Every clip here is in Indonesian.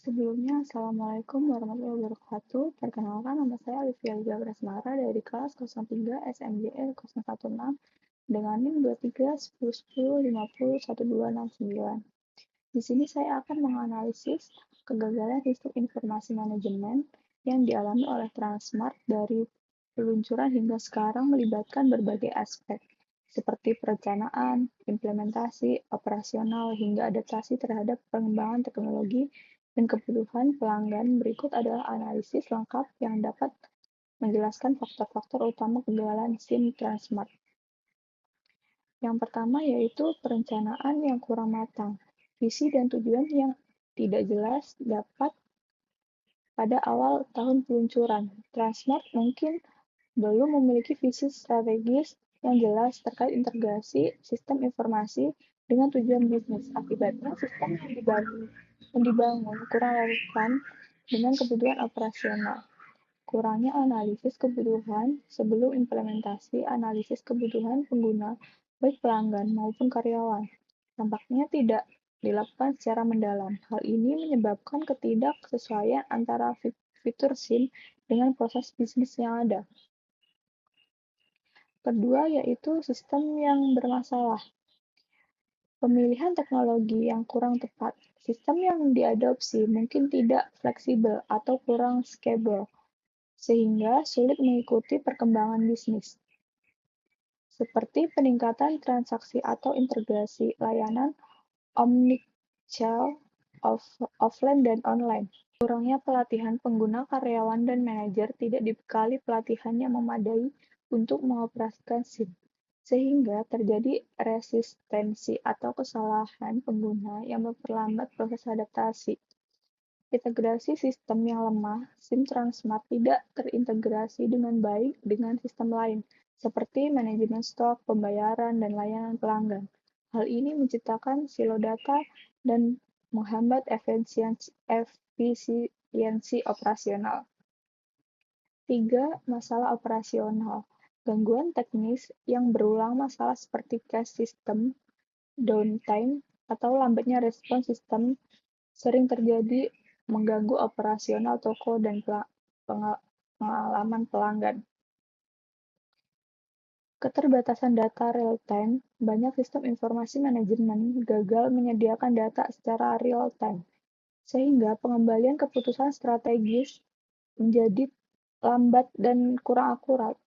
Sebelumnya, Assalamualaikum warahmatullahi wabarakatuh. Perkenalkan, nama saya Alifia Liza Prasmara dari kelas 03 SMJL 016 dengan NIM 23 10 10 50 1269. Di sini saya akan menganalisis kegagalan sistem informasi manajemen yang dialami oleh Transmart dari peluncuran hingga sekarang melibatkan berbagai aspek, seperti perencanaan, implementasi, operasional, hingga adaptasi terhadap pengembangan teknologi dan kebutuhan pelanggan. Berikut adalah analisis lengkap yang dapat menjelaskan faktor-faktor utama kegagalan SIM Transmart. Yang pertama yaitu perencanaan yang kurang matang. Visi dan tujuan yang tidak jelas dapat pada awal tahun peluncuran. Transmart mungkin belum memiliki visi strategis yang jelas terkait integrasi sistem informasi dengan tujuan bisnis. Akibatnya, sistem yang dibangun kurang relevan dengan kebutuhan operasional. Kurangnya analisis kebutuhan sebelum implementasi analisis kebutuhan pengguna, baik pelanggan maupun karyawan. Tampaknya tidak dilakukan secara mendalam. Hal ini menyebabkan ketidaksesuaian antara fitur SIM dengan proses bisnis yang ada. Kedua, yaitu sistem yang bermasalah. Pemilihan teknologi yang kurang tepat. Sistem yang diadopsi mungkin tidak fleksibel atau kurang scalable, sehingga sulit mengikuti perkembangan bisnis, seperti peningkatan transaksi atau integrasi layanan omnichannel offline dan online. Kurangnya pelatihan pengguna, karyawan, dan manajer tidak dibekali pelatihan yang memadai untuk mengoperasikan SIM, sehingga terjadi resistensi atau kesalahan pengguna yang memperlambat proses adaptasi. Integrasi sistem yang lemah, SIM Transmart tidak terintegrasi dengan baik dengan sistem lain, seperti manajemen stok, pembayaran, dan layanan pelanggan. Hal ini menciptakan silo data dan menghambat efisiensi operasional. 3. Masalah operasional. Gangguan teknis yang berulang, masalah seperti cache system, downtime, atau lambatnya respon sistem sering terjadi mengganggu operasional toko dan pengalaman pelanggan. Keterbatasan data real-time. Banyak sistem informasi manajemen gagal menyediakan data secara real-time, sehingga pengembalian keputusan strategis menjadi lambat dan kurang akurat.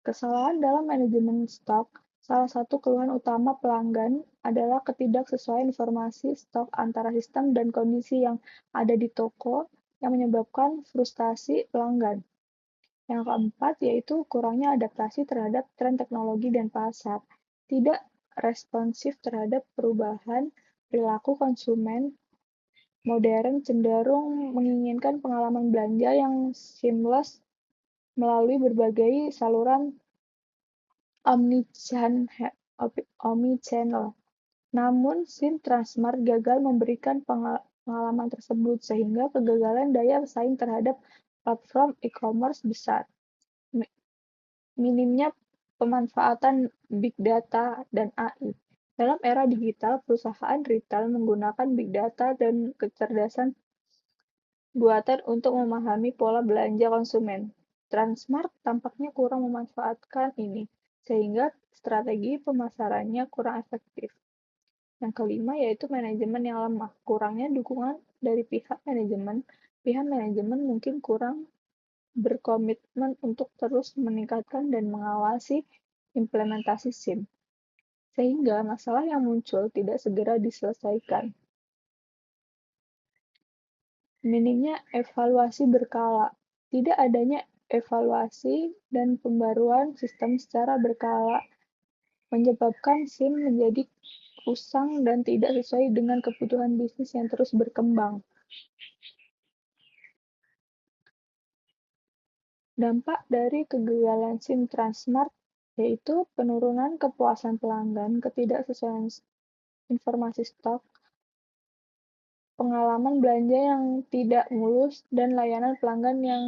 Kesalahan dalam manajemen stok. Salah satu keluhan utama pelanggan adalah ketidaksesuaian informasi stok antara sistem dan kondisi yang ada di toko yang menyebabkan frustasi pelanggan. Yang keempat yaitu kurangnya adaptasi terhadap tren teknologi dan pasar. Tidak responsif terhadap perubahan perilaku konsumen modern cenderung menginginkan pengalaman belanja yang seamless melalui berbagai saluran omnichannel. Namun, SIM Transmart gagal memberikan pengalaman tersebut, sehingga kegagalan daya saing terhadap platform e-commerce besar. Minimnya pemanfaatan big data dan AI. Dalam era digital, perusahaan retail menggunakan big data dan kecerdasan buatan untuk memahami pola belanja konsumen. Transmart tampaknya kurang memanfaatkan ini, sehingga strategi pemasarannya kurang efektif. Yang kelima yaitu manajemen yang lemah. Kurangnya dukungan dari pihak manajemen. Pihak manajemen mungkin kurang berkomitmen untuk terus meningkatkan dan mengawasi implementasi SIM, sehingga masalah yang muncul tidak segera diselesaikan. Minimnya evaluasi berkala. Tidak adanya evaluasi dan pembaruan sistem secara berkala menyebabkan SIM menjadi usang dan tidak sesuai dengan kebutuhan bisnis yang terus berkembang. Dampak dari kegagalan SIM Transmart yaitu penurunan kepuasan pelanggan, ketidaksesuaian informasi stok, pengalaman belanja yang tidak mulus, dan layanan pelanggan yang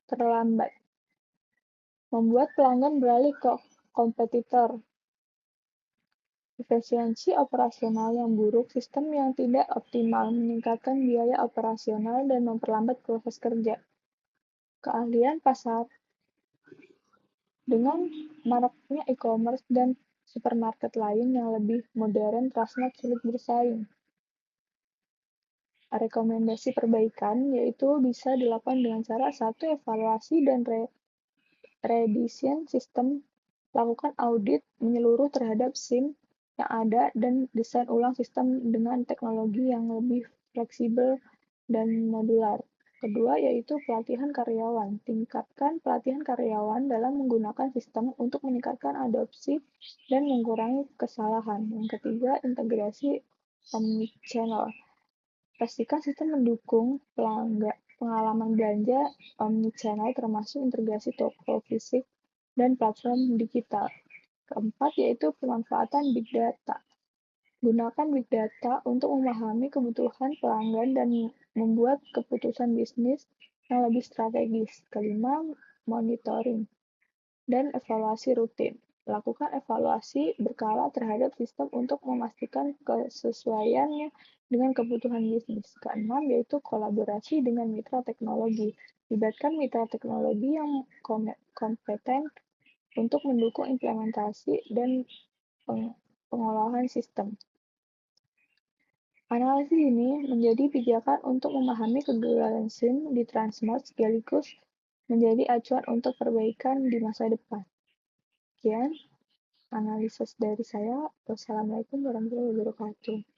terlambat, membuat pelanggan beralih ke kompetitor. Efisiensi operasional yang buruk, sistem yang tidak optimal, meningkatkan biaya operasional dan memperlambat proses kerja. Keahlian pasar. Dengan maraknya e-commerce dan supermarket lain yang lebih modern, Transmart sulit bersaing. Rekomendasi perbaikan yaitu bisa dilakukan dengan cara satu, evaluasi dan redesign sistem, lakukan audit menyeluruh terhadap SIM yang ada dan desain ulang sistem dengan teknologi yang lebih fleksibel dan modular. Kedua, yaitu pelatihan karyawan. Tingkatkan pelatihan karyawan dalam menggunakan sistem untuk meningkatkan adopsi dan mengurangi kesalahan. Yang ketiga, integrasi omnichannel. Pastikan sistem mendukung pengalaman belanja omnichannel termasuk integrasi toko fisik dan platform digital. Keempat, yaitu pemanfaatan big data. Gunakan big data untuk memahami kebutuhan pelanggan dan membuat keputusan bisnis yang lebih strategis. Kelima, monitoring dan evaluasi rutin. Lakukan evaluasi berkala terhadap sistem untuk memastikan kesesuaiannya dengan kebutuhan bisnis. Keenam, yaitu kolaborasi dengan mitra teknologi. Libatkan mitra teknologi yang kompeten untuk mendukung implementasi dan pengolahan sistem. Analisis ini menjadi pijakan untuk memahami kegagalan SIM di Transmart sekaligus menjadi acuan untuk perbaikan di masa depan. Sekian analisis dari saya. Wassalamualaikum warahmatullahi wabarakatuh.